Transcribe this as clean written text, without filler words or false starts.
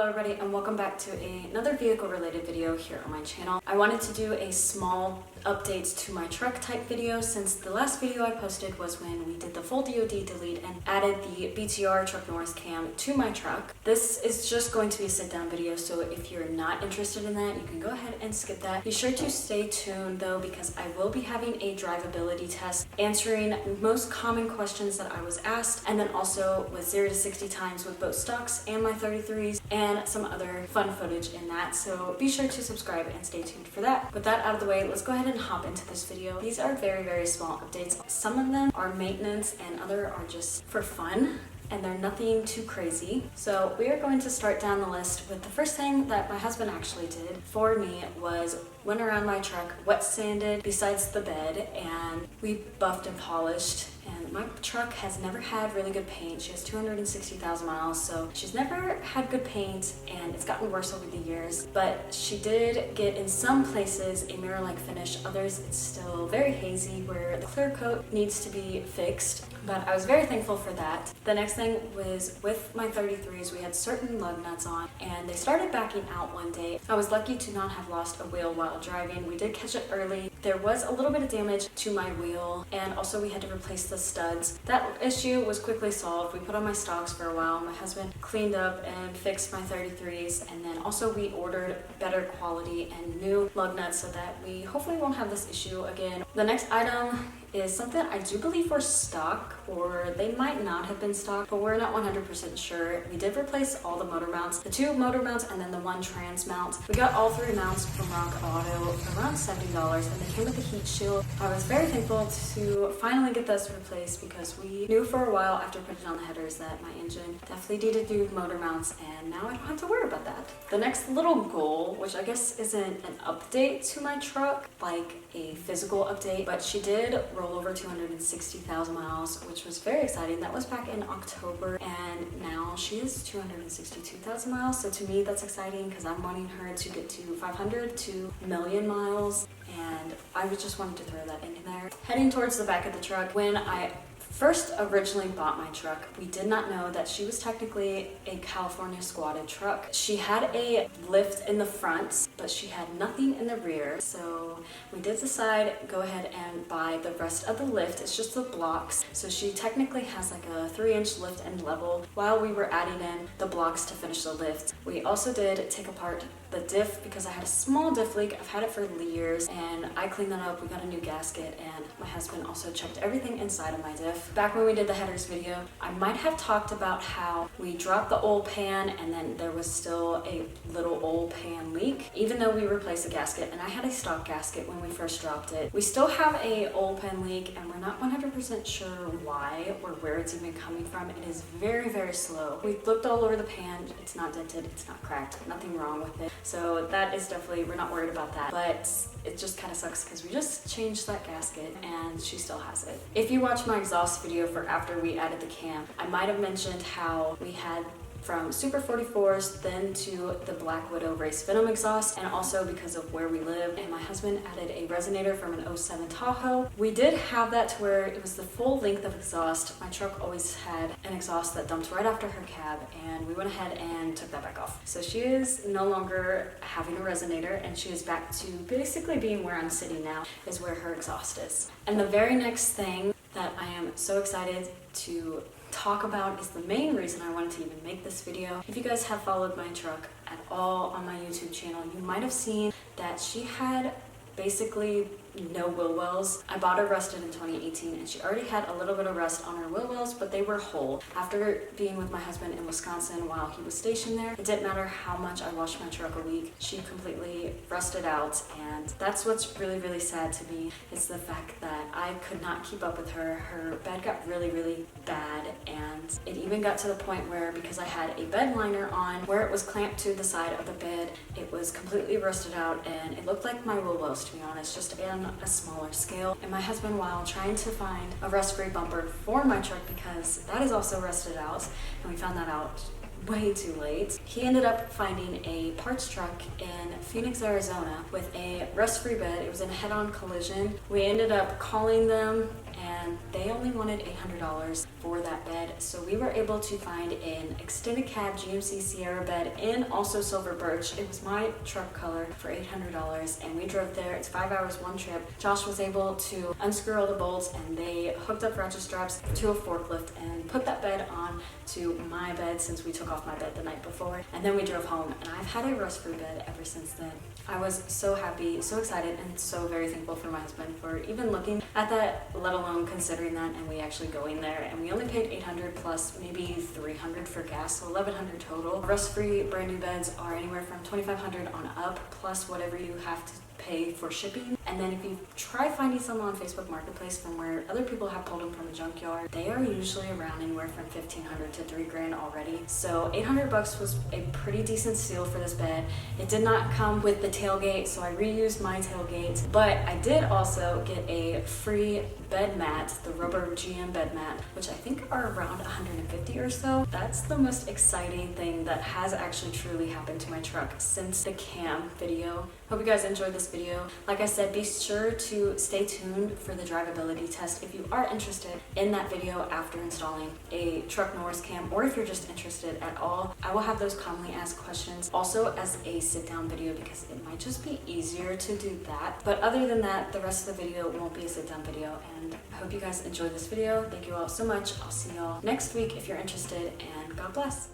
everybody, and welcome back to another vehicle related video here on my channel. I wanted to do a small updates to my truck type video since the last video I posted was when we did the full DOD delete and added the BTR truck Norris cam to my truck. This is just going to be a sit down video, so if you're not interested in that, you can go ahead and skip that. Be sure to stay tuned though, because I will be having a drivability test answering most common questions that I was asked, and then also with 0 to 60 times with both stocks and my 33s and some other fun footage in that. So be sure to subscribe and stay tuned for that. With that out of the way, let's go ahead and hop into this video. These are very small updates. Some of them are maintenance and other are just for fun, and they're nothing too crazy. So we are going to start down the list with the first thing that my husband actually did for me was went around my truck, wet sanded besides the bed, and we buffed and polished. And my truck has never had really good paint. She has 260,000 miles, so she's never had good paint, and it's gotten worse over the years. But she did get, in some places, a mirror-like finish. Others, it's still very hazy, where the clear coat needs to be fixed. But I was very thankful for that. The next thing was with my 33s, we had certain lug nuts on, and they started backing out one day. I was lucky to not have lost a wheel while driving. We did catch it early. There was a little bit of damage to my wheel, and also we had to replace the studs. That issue was quickly solved. We put on my stocks for a while. My husband cleaned up and fixed my 33s, and then also we ordered better quality and new lug nuts so that we hopefully won't have this issue again. The next item is something I do believe were stock, or they might not have been stock, but we're not 100% sure. We did replace all the motor mounts, the 2 motor mounts and then the 1 trans mount. We got all 3 mounts from Rock Auto for around $70, and they came with a heat shield. I was very thankful to finally get this replaced, because we knew for a while after putting on the headers that my engine definitely needed new motor mounts, and now I don't have to worry about that. The next little goal, which I guess isn't an update to my truck, like a physical update, but she did roll over 260,000 miles, which was very exciting. That was back in October, and now she is 262,000 miles. So to me, that's exciting because I'm wanting her to get to 500 to a million miles, and I was just wanting to throw that in there. Heading towards the back of the truck, when I first originally bought my truck, we did not know that she was technically a California squatted truck. She had a lift in the front, but she had nothing in the rear. So we did decide go ahead and buy the rest of the lift. It's just the blocks. So she technically has like a 3-inch lift and level while we were adding in the blocks to finish the lift. We also did take apart the diff because I had a small diff leak. I've had it for years, and I cleaned that up. We got a new gasket, and my husband also checked everything inside of my diff. Back when we did the headers video, I might have talked about how we dropped the oil pan and then there was still a little oil pan leak, even though we replaced the gasket, and I had a stock gasket when we first dropped it. We still have a oil pan leak, and we're not 100% sure why or where it's even coming from. It is very slow. We looked all over the pan. It's not dented, it's not cracked, nothing wrong with it. So that is definitely, we're not worried about that, but it just kind of sucks because we just changed that gasket and she still has it. If you watch my exhaust video for after we added the cam, I might have mentioned how we had from Super 44s then to the Black Widow Race Venom exhaust, and also because of where we live, and my husband added a resonator from an '07 Tahoe. We did have that to where it was the full length of exhaust. My truck always had an exhaust that dumped right after her cab, and we went ahead and took that back off. So she is no longer having a resonator, and she is back to basically being where I'm sitting now, is where her exhaust is. And the very next thing that I am so excited to talk about is the main reason I wanted to even make this video. If you guys have followed my truck at all on my YouTube channel, you might have seen that she had basically no wheel wells. I bought her rusted in 2018, and she already had a little bit of rust on her wheel wells, but they were whole. After being with my husband in Wisconsin while he was stationed there, it didn't matter how much I washed my truck a week, she completely rusted out, and that's what's really sad to me, is the fact that I could not keep up with her. Her bed got really bad, and it even got to the point where, because I had a bed liner on, where it was clamped to the side of the bed, it was completely rusted out, and it looked like my wheel wells, to be honest, just on a smaller scale. And my husband, while trying to find a rust-free bumper for my truck, because that is also rusted out, and we found that out way too late, he ended up finding a parts truck in Phoenix, Arizona with a rust-free bed. It was in a head-on collision. We ended up calling them, and done. They only wanted $800 for that bed, so we were able to find an extended cab GMC Sierra bed and also silver birch. It was my truck color for $800, and we drove there. It's 5 hours, one trip. Josh was able to unscrew all the bolts, and they hooked up ratchet straps to a forklift and put that bed on to my bed since we took off my bed the night before. And then we drove home, and I've had a rust-free bed ever since then. I was so happy, so excited, and so very thankful for my husband for even looking at that, let alone considering that, and we actually going there. And we only paid $800 plus maybe $300 for gas, so $1,100 total. Rust-free brand new beds are anywhere from $2,500 on up, plus whatever you have to pay for shipping. And then if you try finding some on Facebook Marketplace from where other people have pulled them from a junkyard, they are usually around anywhere from $1,500 to $3,000 already. So $800 was a pretty decent steal for this bed. It did not come with the tailgate, so I reused my tailgate, but I did also get a free bed mat, the rubber GM bed mat, which I think are around $150 or so. That's the most exciting thing that has actually truly happened to my truck since the cam video. Hope you guys enjoyed this video. Like I said, be sure to stay tuned for the drivability test if you are interested in that video after installing a truck Norris cam, or if you're just interested at all. I will have those commonly asked questions also as a sit-down video because it might just be easier to do that. But other than that, the rest of the video won't be a sit-down video, and I hope you guys enjoyed this video. Thank you all so much. I'll see y'all next week if you're interested, and God bless.